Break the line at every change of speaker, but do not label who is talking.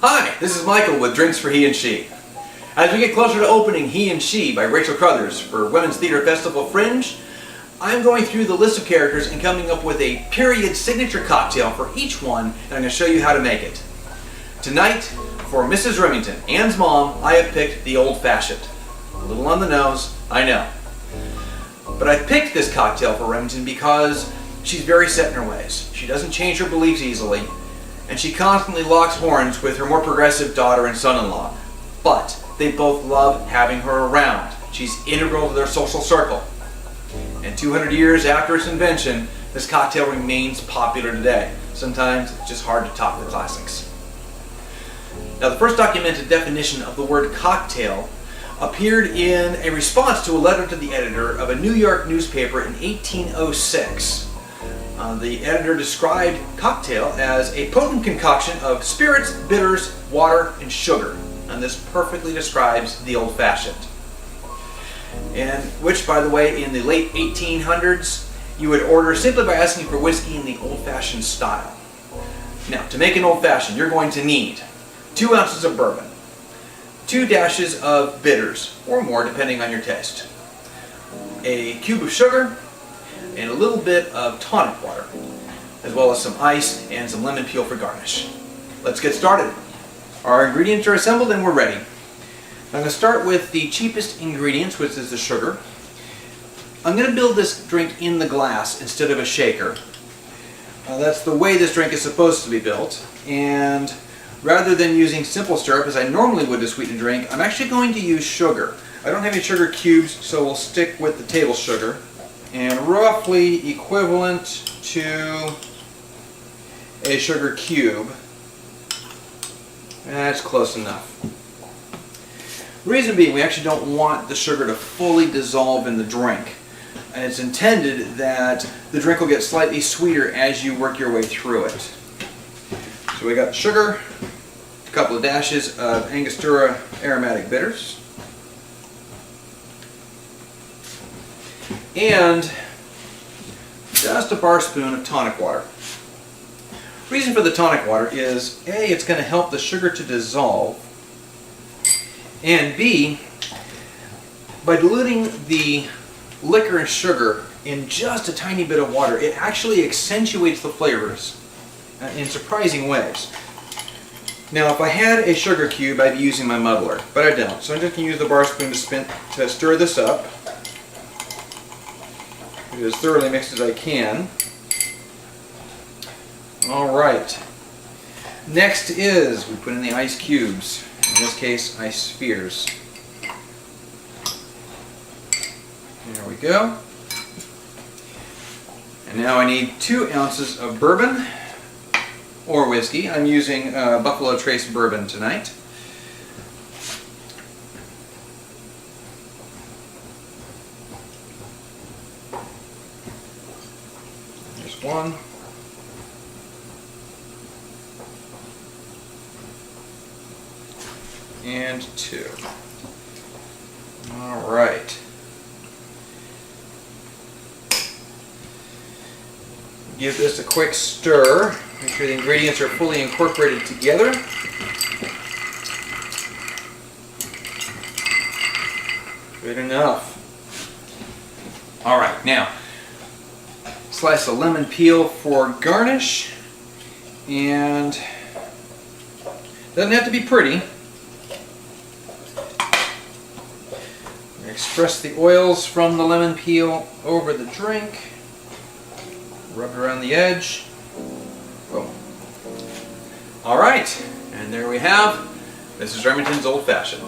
Hi, this is Michael with Drinks for He and She. As we get closer to opening He and She by Rachel Crothers for Women's Theatre Festival Fringe, I'm going through the list of characters and coming up with a period signature cocktail for each one, and I'm going to show you how to make it. Tonight, for Mrs. Remington, Anne's mom, I have picked the Old Fashioned. A little on the nose, I know. But I picked this cocktail for Remington because she's very set in her ways. She doesn't change her beliefs easily, and she constantly locks horns with her more progressive daughter and son-in-law. But they both love having her around. She's integral to their social circle. And 200 years after its invention, this cocktail remains popular today. Sometimes it's just hard to top the classics. Now, the first documented definition of the word cocktail appeared in a response to a letter to the editor of a New York newspaper in 1806. The editor described cocktail as a potent concoction of spirits, bitters, water, and sugar. And this perfectly describes the Old Fashioned. And which, by the way, in the late 1800s, you would order simply by asking for whiskey in the Old Fashioned style. Now, to make an Old Fashioned, you're going to need 2 ounces of bourbon, 2 dashes of bitters, or more depending on your taste, a cube of sugar, and a little bit of tonic water, as well as some ice and some lemon peel for garnish. Let's get started. Our ingredients are assembled and we're ready. I'm going to start with the cheapest ingredients, which is the sugar. I'm going to build this drink in the glass instead of a shaker. That's the way this drink is supposed to be built. And rather than using simple syrup, as I normally would to sweeten a drink, I'm actually going to use sugar. I don't have any sugar cubes, so we'll stick with the table sugar. And roughly equivalent to a sugar cube. That's close enough. Reason being, we actually don't want the sugar to fully dissolve in the drink. And it's intended that the drink will get slightly sweeter as you work your way through it. So we got sugar, a couple of dashes of Angostura aromatic bitters, and just a bar spoon of tonic water. Reason for the tonic water is A, it's going to help the sugar to dissolve, and B, by diluting the liquor and sugar in just a tiny bit of water, it actually accentuates the flavors in surprising ways. Now, if I had a sugar cube, I'd be using my muddler, but I don't. So I'm just going to use the bar spoon to stir this up. Get it as thoroughly mixed as I can. Alright. Next is, we put in the ice cubes. In this case, ice spheres. There we go. And now I need 2 ounces of bourbon or whiskey. I'm using Buffalo Trace bourbon tonight. There's 1. And 2. All right. Give this a quick stir. Make sure the ingredients are fully incorporated together. Good enough. All right, now slice a lemon peel for garnish, and doesn't have to be pretty. Express the oils from the lemon peel over the drink. Rub it around the edge. Boom. All right, and there we have Mrs. Remington's Old Fashioned.